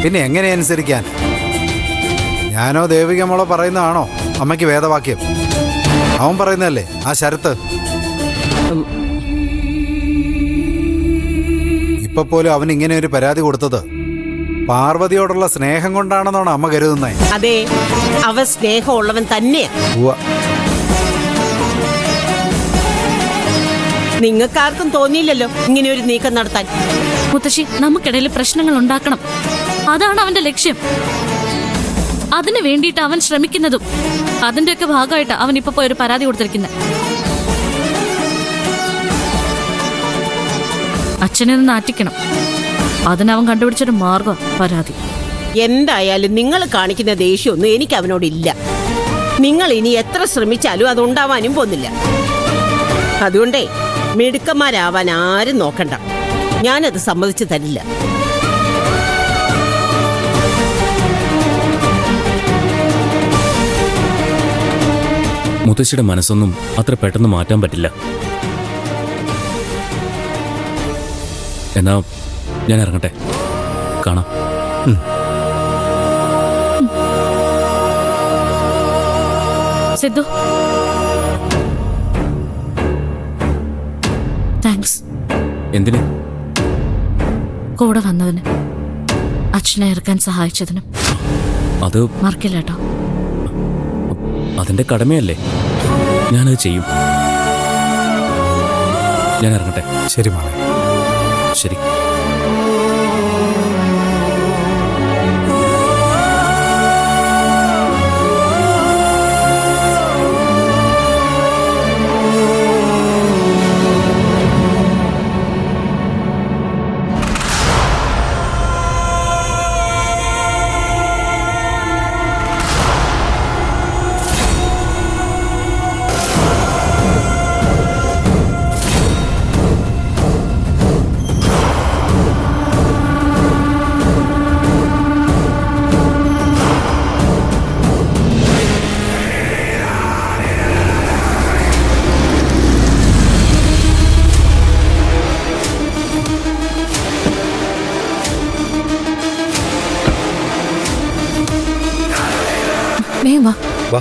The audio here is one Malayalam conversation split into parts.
പിന്നെ എങ്ങനെ അനുസരിക്കാൻ? ഞാനോ ദേവിക മോളോ പറയുന്നതാണോ അമ്മയ്ക്ക് വേദവാക്യം? അവൻ പറയുന്നതല്ലേ ആ ശരത്ത്. ഇപ്പൊ പോലും അവൻ ഇങ്ങനെ ഒരു പരാതി കൊടുത്തത് പാർവതിയോടുള്ള സ്നേഹം കൊണ്ടാണെന്നാണ് അമ്മ കരുതുന്നത്. അതെ, അവൻ സ്നേഹമുള്ളവൻ തന്നെയാ. നിങ്ങൾക്കാർക്കും തോന്നിയില്ലല്ലോ ഇങ്ങനെ ഒരു നീക്കം നടത്താൻ. മുത്തശ്ശി, നമുക്കിടയിൽ പ്രശ്നങ്ങൾ ഉണ്ടാക്കണം, അതാണ് അവന്റെ ലക്ഷ്യം. അതിനു വേണ്ടിയിട്ട് അവൻ ശ്രമിക്കുന്നതും അതിന്റെയൊക്കെ ഭാഗമായിട്ട് അവൻ ഇപ്പൊ പോയി ഒരു പരാതി കൊടുത്തിരിക്കുന്നത്. അച്ഛനെ നിന്ന് നാറ്റിക്കണം, അതിനവൻ കണ്ടുപിടിച്ചൊരു മാർഗം പരാതി. എന്തായാലും നിങ്ങൾ കാണിക്കുന്ന ദേഷ്യമൊന്നും എനിക്ക് അവനോടില്ല. നിങ്ങൾ ഇനി എത്ര ശ്രമിച്ചാലും അതുണ്ടാവാനും പോകുന്നില്ല. അതുകൊണ്ടേ മിടുക്കന്മാരാവാൻ ആരും നോക്കണ്ട. ഞാനത് സമ്മതിച്ചു തരില്ല. മുത്തശ്ശിയുടെ മനസ്സൊന്നും അത്ര പെട്ടെന്ന് മാറ്റാൻ പറ്റില്ല. എന്നാ ഞാൻ ഇറങ്ങട്ടെ, കാണാം. സിദ്ധു, താങ്ക്സ്. എന്തിന്? കൂടെ വന്നതിന്, അച്ഛനെ ഇറക്കാൻ സഹായിച്ചതിനും. അത് മറക്കില്ല കേട്ടോ. അതിന്റെ കടമയല്ലേ, ഞാനത് ചെയ്യും. ഞാൻ ഇറങ്ങട്ടെ. ശരി മോളെ. ശരി. വാ.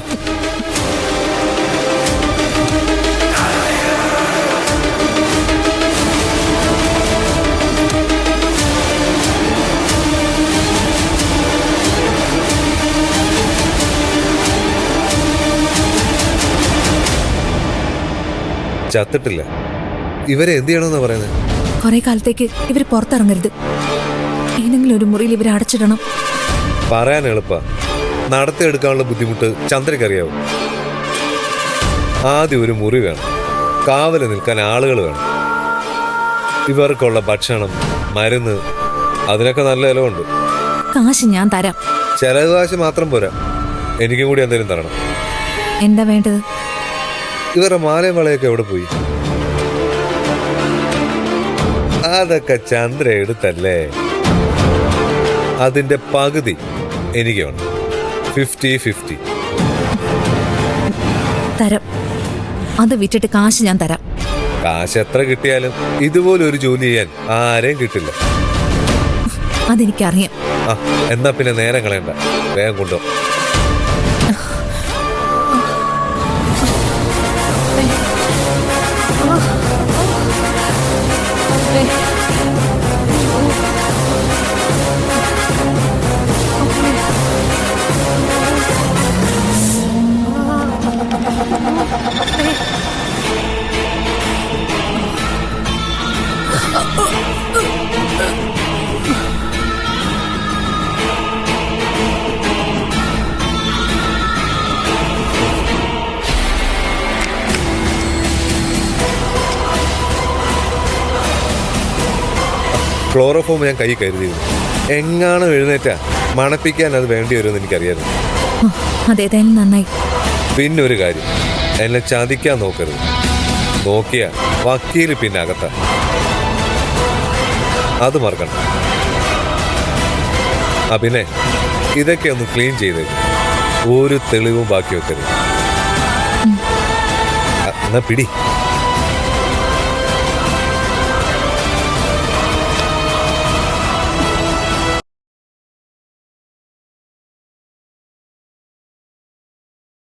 ചത്തിട്ടില്ല. ഇവരെ എന്ത് ചെയ്യണമെന്നാ പറയുന്നത്? കുറെ കാലത്തേക്ക് ഇവര് പുറത്തിറങ്ങരുത്. ഏതെങ്കിലും ഒരു മുറിയിൽ ഇവരെ അടച്ചിടണം. പറയാൻ എളുപ്പ, നടത്തിയെടുക്കാനുള്ള ബുദ്ധിമുട്ട് ചന്ദ്രക്കറിയാവും. ആദ്യം ഒരു മുറി വേണം, കാവല് നിൽക്കാൻ ആളുകൾ വേണം, ഇവർക്കുള്ള ഭക്ഷണം, മരുന്ന്, അതിനൊക്കെ നല്ല ഇലവുണ്ട്. കാശ് ഞാൻ തരാം. ചെലവ് കാശ് മാത്രം പോരാ, എനിക്കും കൂടി എന്തെങ്കിലും തരണം. എന്താ വേണ്ടത്? ഇവരുടെ മാലയും വളയൊക്കെ എവിടെ പോയി? അതൊക്കെ ചന്ദ്ര എടുത്തല്ലേ. അതിന്റെ പകുതി എനിക്ക് വേണം. 50-50 തരാം. അത് വിറ്റിട്ട് കാശ് ഞാൻ തരാം. കാശ് എത്ര കിട്ടിയാലും ഇതുപോലെ ഒരു ജോലി ചെയ്യാൻ ആരെയും കിട്ടില്ല. അതെനിക്കറിയാം. ആ, എന്നാ പിന്നെ നേരം കളയണ്ട, വേഗം കൊണ്ടോ. ക്ലോറോഫോം ഞാൻ കൈ കരുതിയിരുന്നു. എങ്ങാനും എഴുന്നേറ്റ മണപ്പിക്കാൻ അത് വേണ്ടി വരുമെന്ന് എനിക്കറിയായിരുന്നു. അതേതായാലും നന്നായി. പിന്നെ ഒരു കാര്യം, എന്നെ ചതിക്കാൻ നോക്കരുത്. നോക്കിയ വക്കീല് പിന്നെ അകത്ത, അത് മറക്കണം. ആ പിന്നെ ഇതൊക്കെ ഒന്ന് ക്ലീൻ ചെയ്തേക്കും, ഒരു തെളിവും ബാക്കി വെക്കരുത്. എന്നാ പിടി.